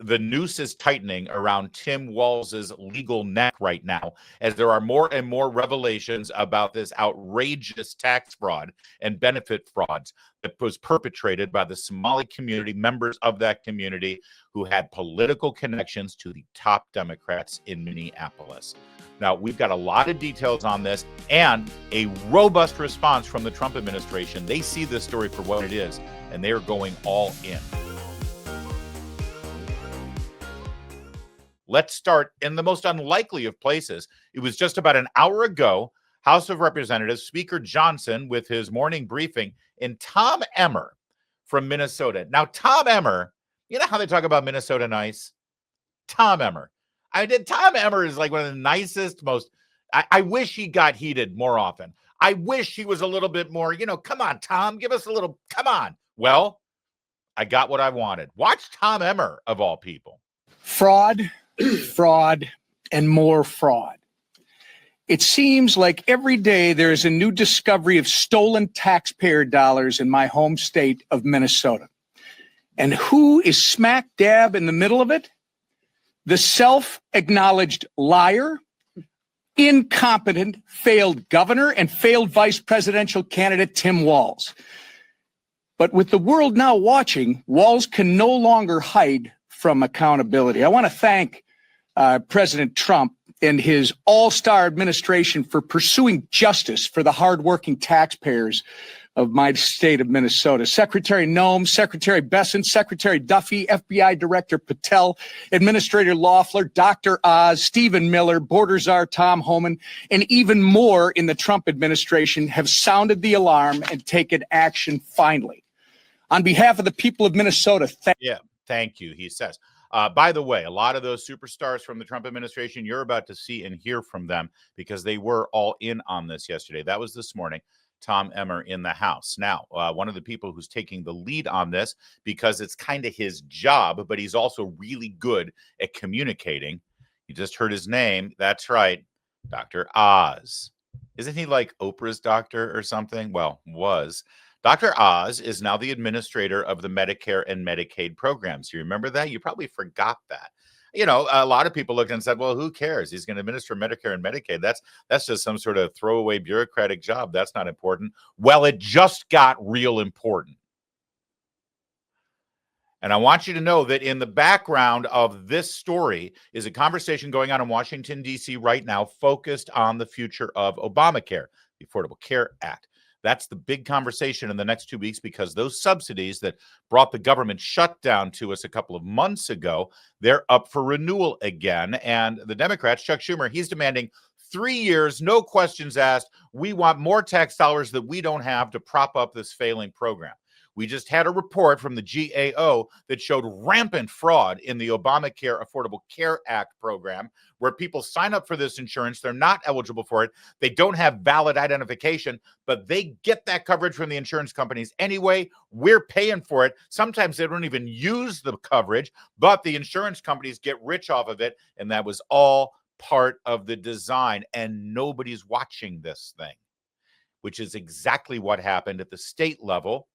the noose is tightening around Tim Walz's legal neck right now, as there are more and more revelations about this outrageous tax fraud and benefit frauds that was perpetrated by the Somali community, members of that community who had political connections to the top Democrats in Minneapolis. Now, we've got a lot of details on this and a robust response from the Trump administration. They see this story for what it is, and they are going all in. Let's start in the most unlikely of places. It was just about an hour ago, House of Representatives Speaker Johnson with his morning briefing, and Tom Emmer from Minnesota. Now, Tom Emmer, you know how they talk about Minnesota nice? Tom Emmer. Tom Emmer is like one of the nicest, most, I wish he got heated more often. I wish he was a little bit more, come on, Tom, give us a little, come on. Well, I got what I wanted. Watch Tom Emmer, of all people. Fraud, fraud, and more fraud. It seems like every day there is a new discovery of stolen taxpayer dollars in my home state of Minnesota. And who is smack dab in the middle of it? The self-acknowledged liar, incompetent, failed governor, and failed vice presidential candidate Tim Walz. But with the world now watching, Walz can no longer hide from accountability. I want to thank President Trump and his all-star administration for pursuing justice for the hardworking taxpayers of my state of Minnesota. Secretary Noem, Secretary Besson, Secretary Duffy, FBI Director Patel, Administrator Loeffler, Dr. Oz, Stephen Miller, Border Czar Tom Homan, and even more in the Trump administration have sounded the alarm and taken action finally. On behalf of the people of Minnesota, thank you, he says. By the way, a lot of those superstars from the Trump administration, you're about to see and hear from them because they were all in on this yesterday. That was this morning. Tom Emmer in the House. Now, one of the people who's taking the lead on this, because it's kind of his job, but he's also really good at communicating. You just heard his name. That's right, Dr. Oz. Isn't he like Oprah's doctor or something? Well, was. Dr. Oz is now the administrator of the Medicare and Medicaid programs. You remember that? You probably forgot that. A lot of people looked and said, well, who cares? He's going to administer Medicare and Medicaid. That's just some sort of throwaway bureaucratic job. That's not important. Well, it just got real important. And I want you to know that in the background of this story is a conversation going on in Washington, D.C. right now focused on the future of Obamacare, the Affordable Care Act. That's the big conversation in the next 2 weeks because those subsidies that brought the government shutdown to us a couple of months ago, they're up for renewal again. And the Democrats, Chuck Schumer, he's demanding 3 years, no questions asked. We want more tax dollars that we don't have to prop up this failing program. We just had a report from the GAO that showed rampant fraud in the Obamacare Affordable Care Act program, where people sign up for this insurance. They're not eligible for it. They don't have valid identification, but they get that coverage from the insurance companies anyway. We're paying for it. Sometimes they don't even use the coverage, but the insurance companies get rich off of it. And that was all part of the design. And nobody's watching this thing, which is exactly what happened at the state level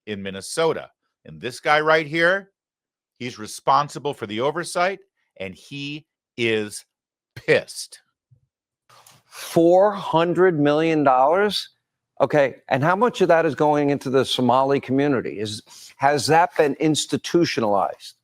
in Minnesota. And this guy right here, he's responsible for the oversight, and he is pissed. $400 million? Okay, and how much of that is going into the Somali community? Has that been institutionalized?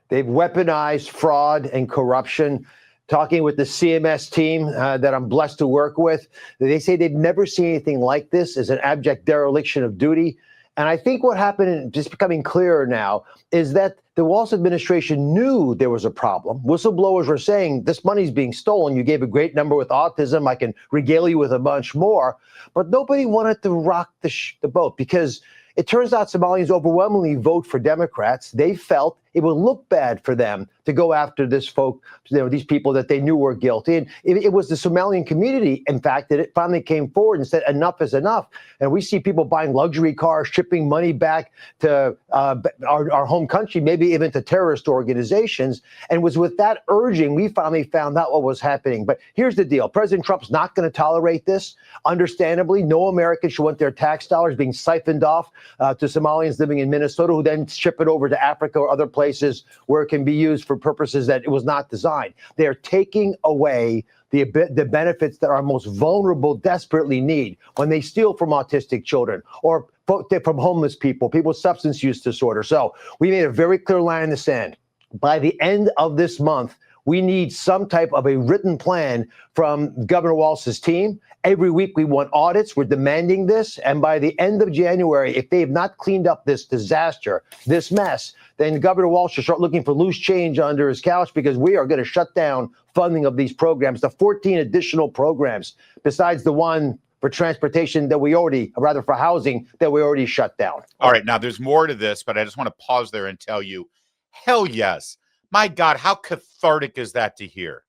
They've weaponized fraud and corruption. Talking with the CMS team that I'm blessed to work with, they say they've never seen anything like this as an abject dereliction of duty. And I think what happened, and just becoming clearer now, is that the Walz administration knew there was a problem. Whistleblowers were saying this money's being stolen. You gave a great number with autism. I can regale you with a bunch more. But nobody wanted to rock the boat because it turns out Somalians overwhelmingly vote for Democrats. They felt it would look bad for them to go after these people that they knew were guilty. And it was the Somalian community, in fact, that it finally came forward and said enough is enough. And we see people buying luxury cars, shipping money back to our home country, maybe even to terrorist organizations. And it was with that urging, we finally found out what was happening. But here's the deal. President Trump's not going to tolerate this. Understandably, no American should want their tax dollars being siphoned off to Somalians living in Minnesota who then ship it over to Africa or other places places where it can be used for purposes that it was not designed. They're taking away the benefits that our most vulnerable desperately need when they steal from autistic children or from homeless people, people with substance use disorder. So we made a very clear line in the sand. By the end of this month, we need some type of a written plan from Governor Walz's team. Every week we want audits. We're demanding this. And by the end of January, if they have not cleaned up this disaster, this mess, then Governor Walz should start looking for loose change under his couch, because we are going to shut down funding of these programs, the 14 additional programs, besides the one for transportation that we already, or rather for housing, that we already shut down. All right, now there's more to this, but I just want to pause there and tell you, hell yes. My God, how cathartic is that to hear?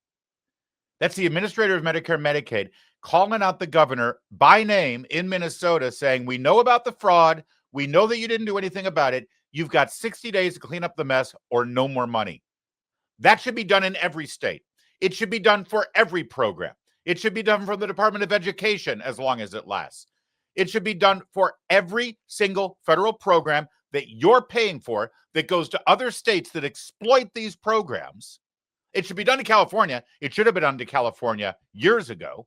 That's the administrator of Medicare and Medicaid calling out the governor by name in Minnesota, saying, we know about the fraud. We know that you didn't do anything about it. You've got 60 days to clean up the mess or no more money. That should be done in every state. It should be done for every program. It should be done for the Department of Education as long as it lasts. It should be done for every single federal program that you're paying for that goes to other states that exploit these programs. It should be done to California. It should have been done to California years ago.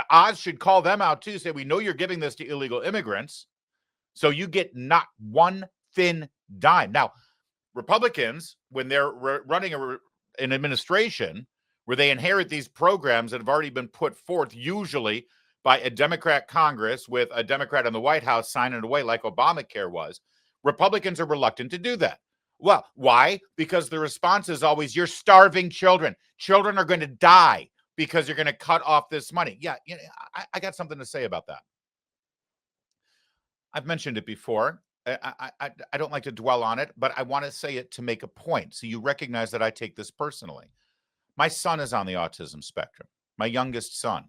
Oz should call them out too, say, we know you're giving this to illegal immigrants, so you get not one thin dime. Now, Republicans, when they're running an administration where they inherit these programs that have already been put forth, usually by a Democrat Congress with a Democrat in the White House signing it away like Obamacare was, Republicans are reluctant to do that. Well, why? Because the response is always, you're starving children. Children are going to die because you're going to cut off this money. Yeah, I got something to say about that. I've mentioned it before. I don't like to dwell on it, but I want to say it to make a point, so you recognize that I take this personally. My son is on the autism spectrum. My youngest son,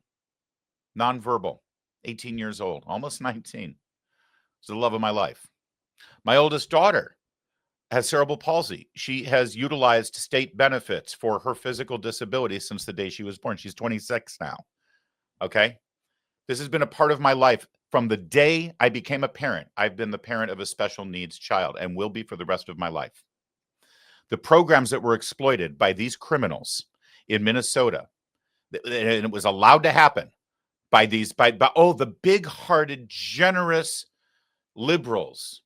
nonverbal, 18 years old, almost 19. It's the love of my life. My oldest daughter has cerebral palsy. She has utilized state benefits for her physical disability since the day she was born. She's 26 now. Okay? This has been a part of my life from the day I became a parent. I've been the parent of a special needs child and will be for the rest of my life. The programs that were exploited by these criminals in Minnesota, and it was allowed to happen by the big-hearted, generous liberals.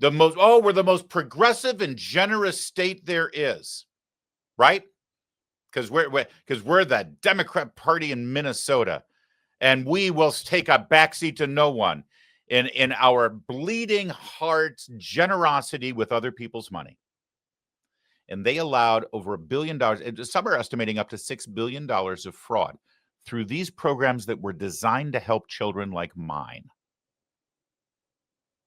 We're the most progressive and generous state there is, right? Because we're the Democrat Party in Minnesota, and we will take a backseat to no one in our bleeding hearts generosity with other people's money. And they allowed over $1 billion, some are estimating up to $6 billion of fraud through these programs that were designed to help children like mine.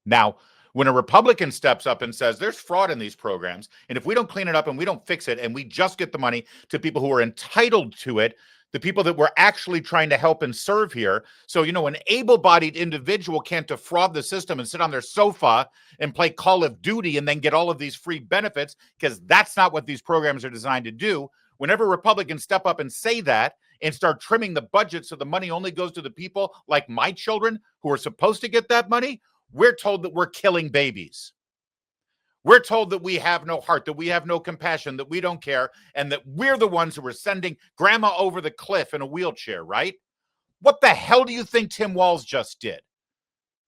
Now, when a Republican steps up and says there's fraud in these programs, and if we don't clean it up and we don't fix it and we just get the money to people who are entitled to it, the people that we're actually trying to help and serve here. So, an able-bodied individual can't defraud the system and sit on their sofa and play Call of Duty and then get all of these free benefits, because that's not what these programs are designed to do. Whenever Republicans step up and say that and start trimming the budget so the money only goes to the people like my children who are supposed to get that money, we're told that we're killing babies. We're told that we have no heart, that we have no compassion, that we don't care, and that we're the ones who are sending grandma over the cliff in a wheelchair, right? What the hell do you think Tim Walz just did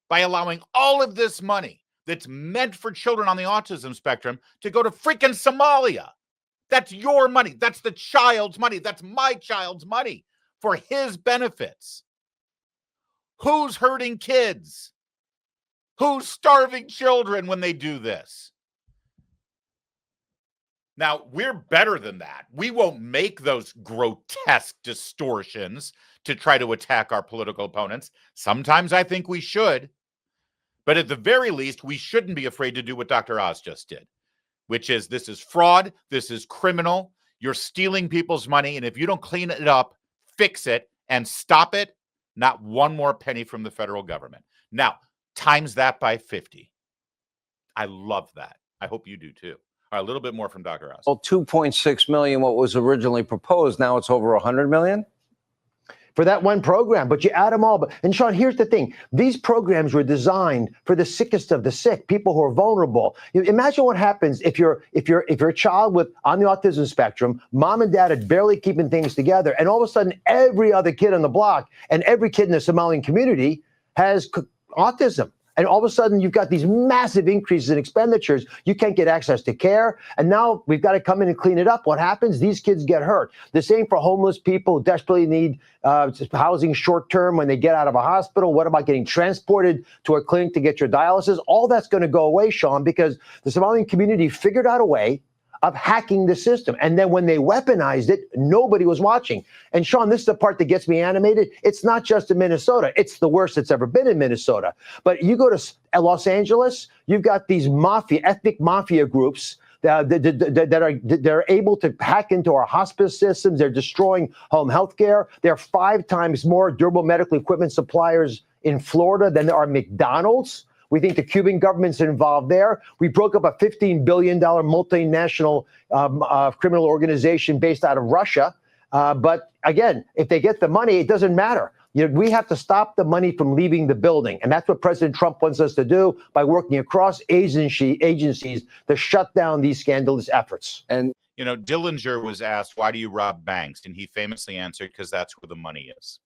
by allowing all of this money that's meant for children on the autism spectrum to go to freaking Somalia? That's your money. That's the child's money. That's my child's money for his benefits. Who's hurting kids? Who's starving children when they do this? Now, we're better than that. We won't make those grotesque distortions to try to attack our political opponents. Sometimes I think we should. But at the very least, we shouldn't be afraid to do what Dr. Oz just did, which is, this is fraud. This is criminal. You're stealing people's money. And if you don't clean it up, fix it, and stop it, not one more penny from the federal government. Now, times that by 50. I love that. I hope you do too. All right, a little bit more from Dr. Oz. Well, 2.6 million, what was originally proposed. Now it's over 100 million. for that one program, but you add them all. And Sean, here's the thing. These programs were designed for the sickest of the sick, people who are vulnerable. Imagine what happens if you're a child on the autism spectrum, mom and dad are barely keeping things together, and all of a sudden every other kid on the block and every kid in the Somalian community has autism. And all of a sudden, you've got these massive increases in expenditures. You can't get access to care. And now we've got to come in and clean it up. What happens? These kids get hurt. The same for homeless people who desperately need housing short term when they get out of a hospital. What about getting transported to a clinic to get your dialysis? All that's going to go away, Sean, because the Somalian community figured out a way of hacking the system. And then when they weaponized it, nobody was watching. And Sean, this is the part that gets me animated. It's not just in Minnesota. It's the worst that's ever been in Minnesota. But you go to Los Angeles, you've got these ethnic mafia groups that are able to hack into our hospice systems. They're destroying home health care. There are 5 times more durable medical equipment suppliers in Florida than there are McDonald's. We think the Cuban government's involved there. We broke up a $15 billion multinational criminal organization based out of Russia. But again, if they get the money, it doesn't matter. We have to stop the money from leaving the building. And that's what President Trump wants us to do by working across agencies to shut down these scandalous efforts. And, Dillinger was asked, why do you rob banks? And he famously answered, because that's where the money is.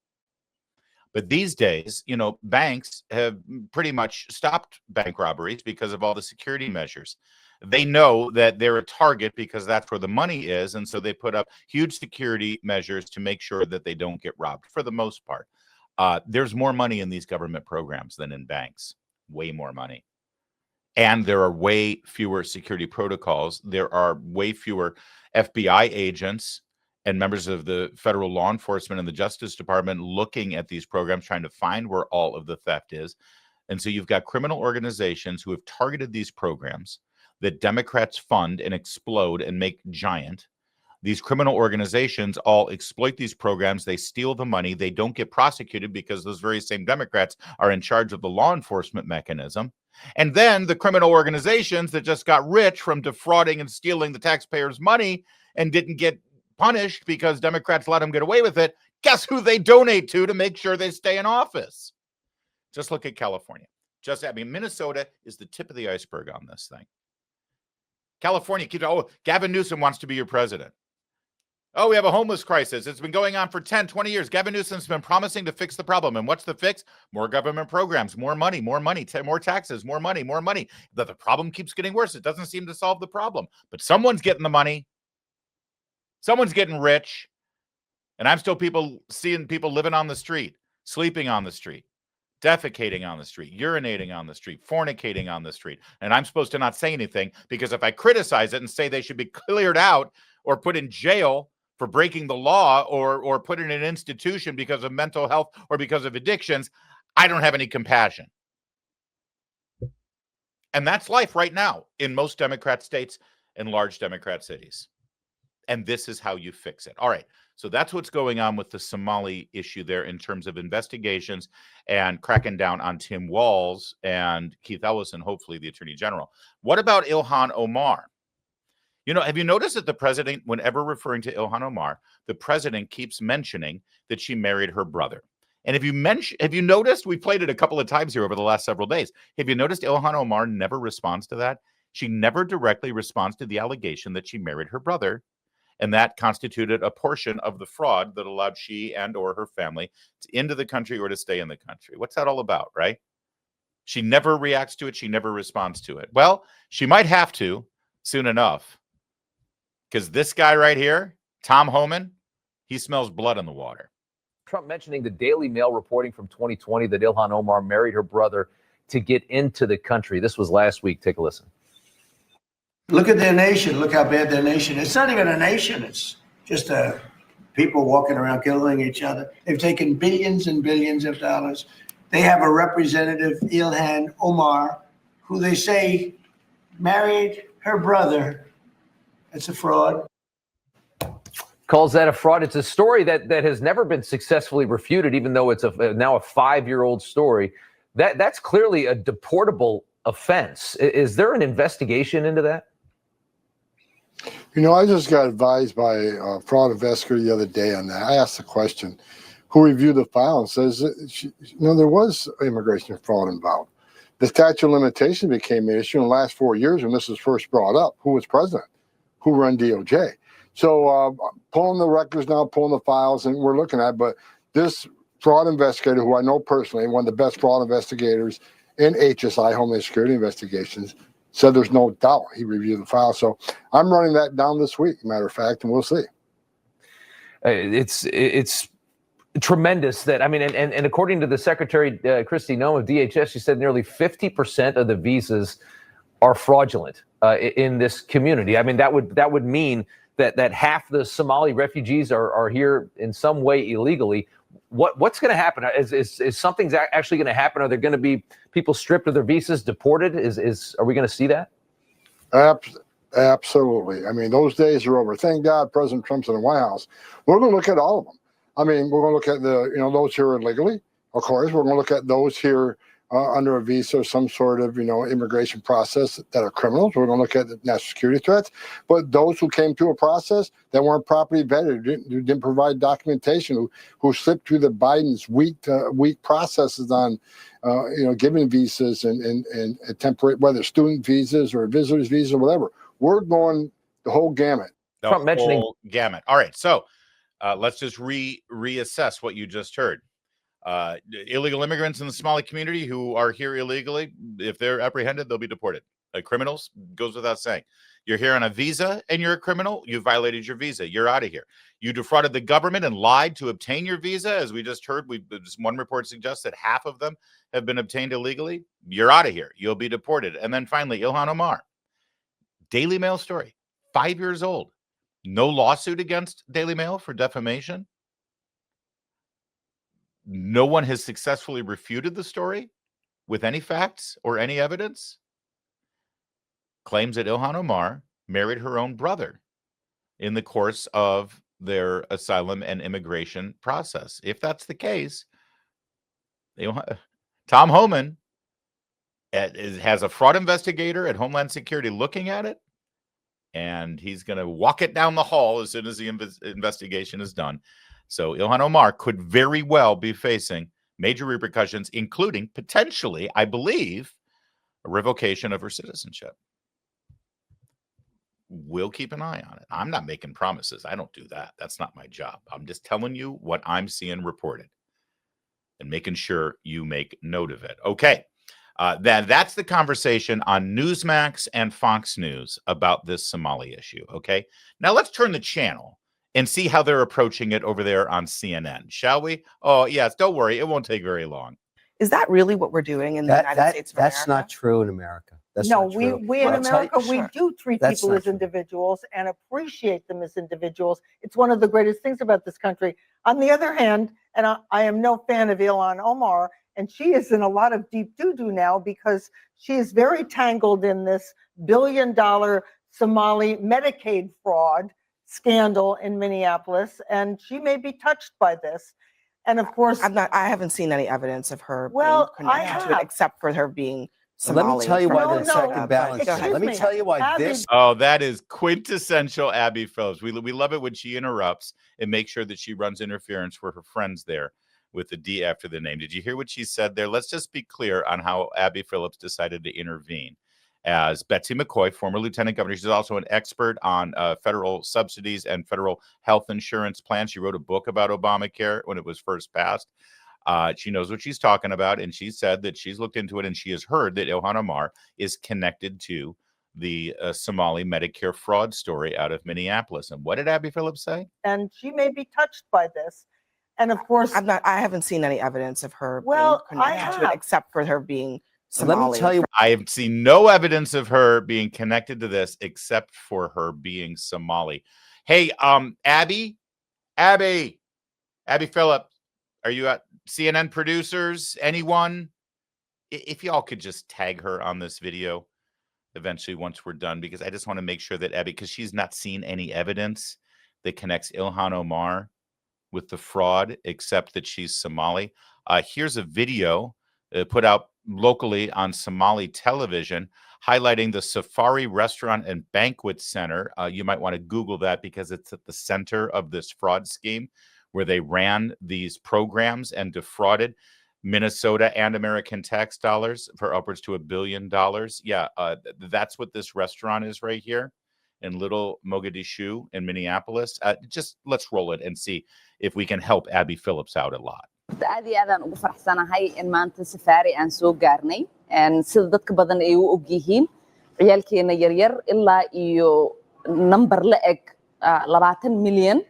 But these days, banks have pretty much stopped bank robberies because of all the security measures. They know that they're a target because that's where the money is. And so they put up huge security measures to make sure that they don't get robbed for the most part. There's more money in these government programs than in banks, way more money. And there are way fewer security protocols. There are way fewer FBI agents and members of the federal law enforcement and the Justice Department looking at these programs, trying to find where all of the theft is. And so you've got criminal organizations who have targeted these programs that Democrats fund and explode and make giant. These criminal organizations all exploit these programs. They steal the money. They don't get prosecuted because those very same Democrats are in charge of the law enforcement mechanism. And then the criminal organizations that just got rich from defrauding and stealing the taxpayers' money and didn't get punished because Democrats let them get away with it, guess who they donate to make sure they stay in office? Just look at California. Minnesota is the tip of the iceberg on this thing. California, Gavin Newsom wants to be your president. Oh, we have a homeless crisis. It's been going on for 10, 20 years. Gavin Newsom's been promising to fix the problem. And what's the fix? More government programs, more money, more taxes, more money. But the problem keeps getting worse. It doesn't seem to solve the problem. But someone's getting the money. Someone's getting rich. And I'm still seeing people living on the street, sleeping on the street, defecating on the street, urinating on the street, fornicating on the street. And I'm supposed to not say anything because if I criticize it and say they should be cleared out or put in jail for breaking the law or put in an institution because of mental health or because of addictions, I don't have any compassion. And that's life right now in most Democrat states and large Democrat cities. And this is how you fix it. All right. So that's what's going on with the Somali issue there in terms of investigations and cracking down on Tim Walz and Keith Ellison, hopefully the Attorney General. What about Ilhan Omar? Have you noticed that the president, whenever referring to Ilhan Omar, the president keeps mentioning that she married her brother? And have you noticed, we played it a couple of times here over the last several days. Have you noticed Ilhan Omar never responds to that? She never directly responds to the allegation that she married her brother. And that constituted a portion of the fraud that allowed she and or her family into the country or to stay in the country. What's that all about, right? She never reacts to it. She never responds to it. Well, she might have to soon enough. Because this guy right here, Tom Homan, he smells blood in the water. Trump mentioning the Daily Mail reporting from 2020 that Ilhan Omar married her brother to get into the country. This was last week. Take a listen. Look at their nation. Look how bad their nation is. It's not even a nation. It's just people walking around killing each other. They've taken billions and billions of dollars. They have a representative, Ilhan Omar, who they say married her brother. It's a fraud. Calls that a fraud. It's a story that has never been successfully refuted, even though it's now a 5-year-old story. That's clearly a deportable offense. Is there an investigation into that? I just got advised by a fraud investigator the other day on that. I asked the question, who reviewed the file and says that there was immigration fraud involved. The statute of limitations became an issue in the last 4 years when this was first brought up. Who was president? Who ran DOJ? So pulling the records now, pulling the files, and we're looking at, but this fraud investigator, who I know personally, one of the best fraud investigators in HSI, Homeland Security Investigations, said there's no doubt he reviewed the file. So I'm running that down this week, matter of fact, and we'll see. It's tremendous that, I mean, and according to the Secretary, Kristi Noem of DHS, she said nearly 50% of the visas are fraudulent in this community. I mean, that would mean that half the Somali refugees are here in some way illegally. What's going to happen? Is something's actually going to happen? Are there going to be people stripped of their visas, deported? Are we going to see that? Absolutely. I mean, those days are over. Thank God President Trump's in the White House. We're going to look at all of them. I mean, we're going to look at those here illegally. Of course, we're going to look at those here under a visa or some sort of, immigration process that are criminals. We're going to look at the national security threats. But those who came through a process that weren't properly vetted, who didn't provide documentation, who slipped through the Biden's weak processes on, giving visas and temporary, whether student visas or visitors visas or whatever. We're going the whole gamut. Trump mentioning gamut. All right, so let's just reassess what you just heard. Illegal immigrants in the Somali community who are here illegally, if they're apprehended, they'll be deported. Criminals, goes without saying. You're here on a visa and you're a criminal, you violated your visa. You're out of here. You defrauded the government and lied to obtain your visa. As we just heard, one report suggests that half of them have been obtained illegally. You're out of here. You'll be deported. And then finally, Ilhan Omar. Daily Mail story, 5 years old. No lawsuit against Daily Mail for defamation. No one has successfully refuted the story with any facts or any evidence. Claims that Ilhan Omar married her own brother in the course of their asylum and immigration process. If that's the case, Tom Homan has a fraud investigator at Homeland Security looking at it, and he's going to walk it down the hall as soon as the investigation is done. So Ilhan Omar could very well be facing major repercussions, including potentially, I believe, a revocation of her citizenship. We'll keep an eye on it. I'm not making promises. I don't do that. That's not my job. I'm just telling you what I'm seeing reported and making sure you make note of it. Okay. That's the conversation on Newsmax and Fox News about this Somali issue. Okay. Now let's turn the channel and see how they're approaching it over there on CNN, shall we? Oh, yes. Don't worry. It won't take very long. Is that really what we're doing in the United States of America? That's not true in America. That's No, not true. we in America, we Sure. do treat That's people not as true. individuals and appreciate them as individuals. It's one of the greatest things about this country. On the other hand, and I am no fan of Ilhan Omar, and she is in a lot of deep doo-doo now because she is very tangled in this billion-dollar Somali Medicaid fraud scandal in Minneapolis, and she may be touched by this. And of course, I haven't seen any evidence of her Well, being I connected to have. it, except for her being So let Somali. me tell you why No, the no, check and but balance. go ahead. Let me tell you why Abby- this. Oh, that is quintessential Abby Phillips. We love it when she interrupts and makes sure that she runs interference for her friends there with the D after the name. Did you hear what she said there? Let's just be clear on how Abby Phillips decided to intervene. As Betsy McCoy, former lieutenant governor, she's also an expert on federal subsidies and federal health insurance plans. She wrote a book about Obamacare when it was first passed. She knows what she's talking about, and she said that she's looked into it, and she has heard that Ilhan Omar is connected to the Somali Medicare fraud story out of Minneapolis. And what did Abby Phillips say? and she may be touched by this. And of course, I haven't seen any evidence of her Well, being I connected to it, have. except for her being So Somali. let me tell you. I have seen no evidence of her being connected to this except for her being Somali. Hey, Abby Phillips, are you at CNN producers? Anyone? If y'all could just tag her on this video eventually once we're done, because I just want to make sure that Abby, because she's not seen any evidence that connects Ilhan Omar with the fraud, except that she's Somali. Here's a video put out locally on Somali television highlighting the Safari Restaurant and Banquet Center. You might want to Google that because it's at the center of this fraud scheme where they ran these programs and defrauded Minnesota and American tax dollars for upwards to $1 billion. Yeah, that's what this restaurant is right here in Little Mogadishu in Minneapolis. Just let's roll it and see if we can help Abby Phillips out a lot. aad iyo aad aan ugu faraxsanahay in maanta safari aan soo gaarnay sida dadka badan ay u og yihiin ciyaalkeena yaryar ilaa iyo number la eg 20 milyan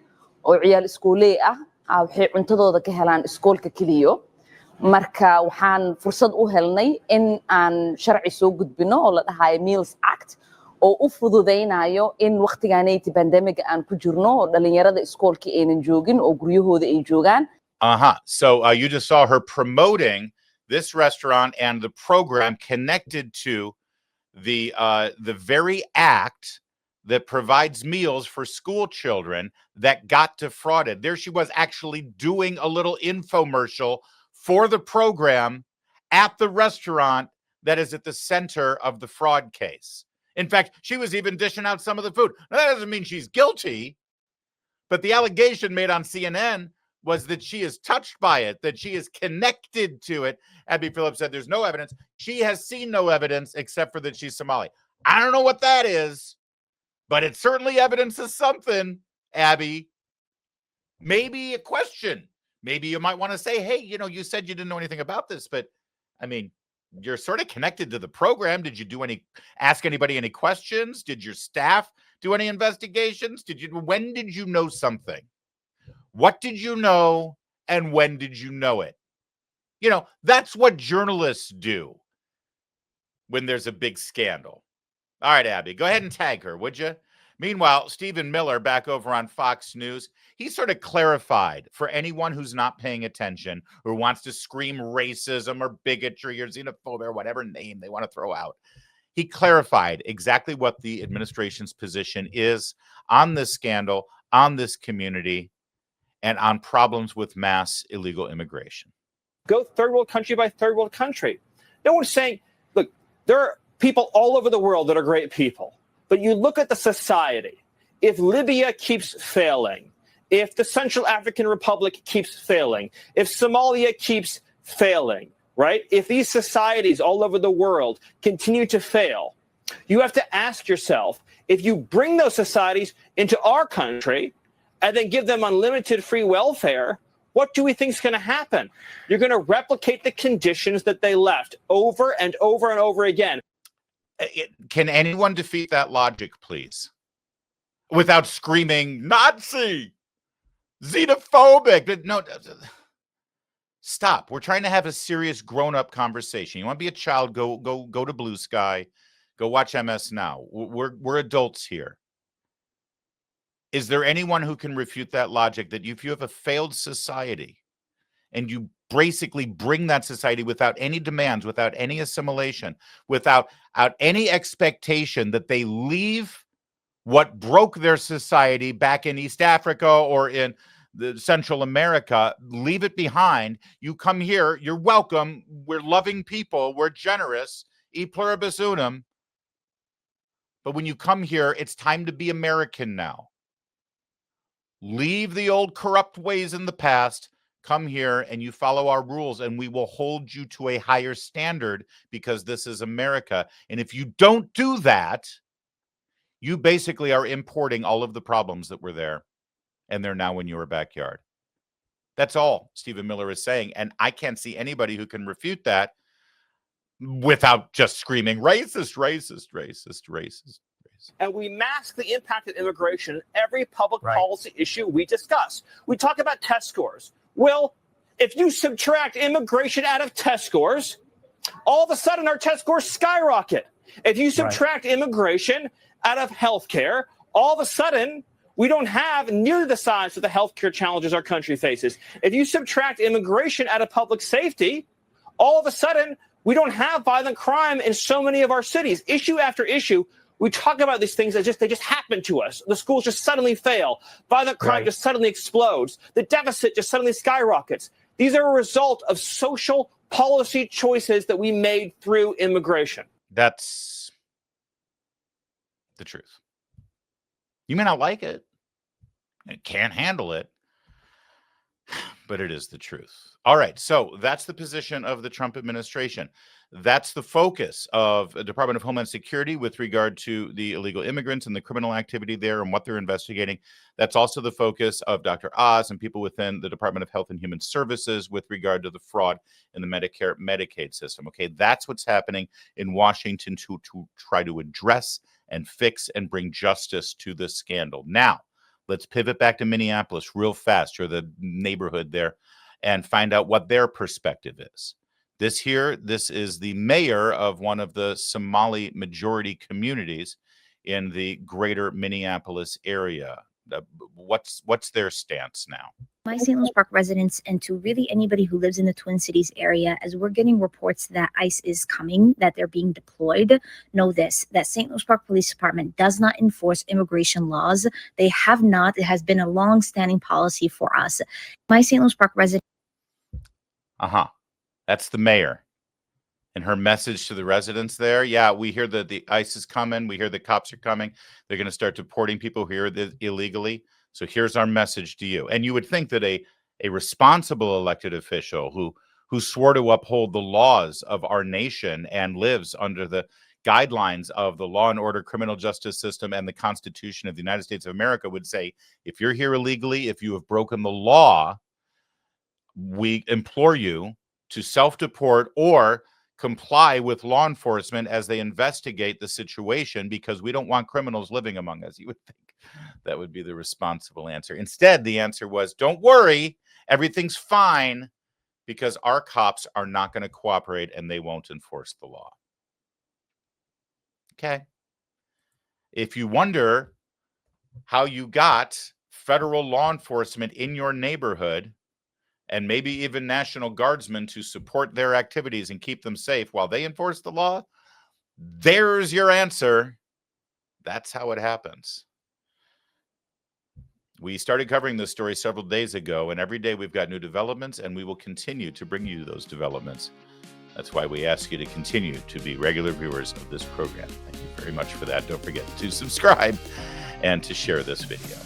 oo ciyaal iskooley ah waxay cuntadooda ka helaan iskoolka kaliya marka waxaan fursad u helnay in aan sharci soo gudbino oo la dhahayo Meals Act oo u fududeynayo in waqtigaanay pandemic aan ku jirno oo dhalinyarada iskoolka aynan joogin oo guryahooda ay joogaan. So you just saw her promoting this restaurant and the program connected to the very act that provides meals for school children that got defrauded. There she was actually doing a little infomercial for the program at the restaurant that is at the center of the fraud case. In fact, she was even dishing out some of the food. Now, that doesn't mean she's guilty, but the allegation made on CNN was that she is touched by it, that she is connected to it. Abby Phillips said there's no evidence. She has seen no evidence except for that she's Somali. I don't know what that is, but it certainly evidences something, Abby. Maybe a question. Maybe you might want to say, hey, you know, you said you didn't know anything about this, but I mean, you're sort of connected to the program. Did you ask anybody any questions? Did your staff do any investigations? When did you know something? What did you know and when did you know it? You know, that's what journalists do when there's a big scandal. All right, Abby, go ahead and tag her, would you? Meanwhile, Stephen Miller back over on Fox News, he sort of clarified for anyone who's not paying attention or wants to scream racism or bigotry or xenophobia or whatever name they want to throw out. He clarified exactly what the administration's position is on this scandal, on this community, and on problems with mass illegal immigration. Go third world country by third world country. No one's saying, look, there are people all over the world that are great people. But you look at the society. If Libya keeps failing, if the Central African Republic keeps failing, if Somalia keeps failing, right? If these societies all over the world continue to fail, you have to ask yourself, if you bring those societies into our country and then give them unlimited free welfare, what do we think is going to happen? You're going to replicate the conditions that they left over and over and over again. Can anyone defeat that logic, please? Without screaming, Nazi, xenophobic. No, stop. We're trying to have a serious grown-up conversation. You want to be a child, go to Blue Sky. Go watch MS Now. We're adults here. Is there anyone who can refute that logic that if you have a failed society and you basically bring that society without any demands, without any assimilation, without any expectation that they leave what broke their society back in East Africa or in the Central America, leave it behind. You come here, you're welcome. We're loving people. We're generous. E pluribus unum. But when you come here, it's time to be American now. Leave the old corrupt ways in the past. Come here and you follow our rules and we will hold you to a higher standard because this is America. And if you don't do that, you basically are importing all of the problems that were there and they're now in your backyard. That's all Stephen Miller is saying. And I can't see anybody who can refute that without just screaming racist, racist, racist, racist. And we mask the impact of immigration in every public policy issue we discuss. We talk about test scores. Well, if you subtract immigration out of test scores, all of a sudden our test scores skyrocket. If you subtract immigration out of healthcare, all of a sudden we don't have near the size of the healthcare challenges our country faces. If you subtract immigration out of public safety, all of a sudden we don't have violent crime in so many of our cities. Issue after issue, we talk about these things as they just happen to us. The schools just suddenly fail. Violent crime just suddenly explodes. The deficit just suddenly skyrockets. These are a result of social policy choices that we made through immigration. That's the truth. You may not like it. You can't handle it. but it is the truth. All right, so that's the position of the Trump administration. That's the focus of the Department of Homeland Security with regard to the illegal immigrants and the criminal activity there and what they're investigating. That's also the focus of Dr. Oz and people within the Department of Health and Human Services with regard to the fraud in the Medicare Medicaid system. Okay, that's what's happening in Washington to try to address and fix and bring justice to this scandal. Now, let's pivot back to Minneapolis real fast, or the neighborhood there, and find out what their perspective is. This is the mayor of one of the Somali majority communities in the greater Minneapolis area. What's their stance now? My St. Louis Park residents, and to really anybody who lives in the Twin Cities area, as we're getting reports that ICE is coming, that they're being deployed, know this, that St. Louis Park Police Department does not enforce immigration laws. They have not. It has been a long-standing policy for us. My St. Louis Park resident. That's the mayor. And her message to the residents there, yeah, we hear that the ICE is coming. We hear the cops are coming. They're going to start deporting people here illegally. So here's our message to you. And you would think that a responsible elected official who swore to uphold the laws of our nation and lives under the guidelines of the law and order criminal justice system and the Constitution of the United States of America would say, if you're here illegally, if you have broken the law, we implore you to self-deport or comply with law enforcement as they investigate the situation, because we don't want criminals living among us. You would think that would be the responsible answer. Instead, the answer was, don't worry, everything's fine, because our cops are not going to cooperate and they won't enforce the law. Okay. If you wonder how you got federal law enforcement in your neighborhood, and maybe even National Guardsmen to support their activities and keep them safe while they enforce the law, there's your answer. That's how it happens. We started covering this story several days ago, and every day we've got new developments, and we will continue to bring you those developments. That's why we ask you to continue to be regular viewers of this program. Thank you very much for that. Don't forget to subscribe and to share this video.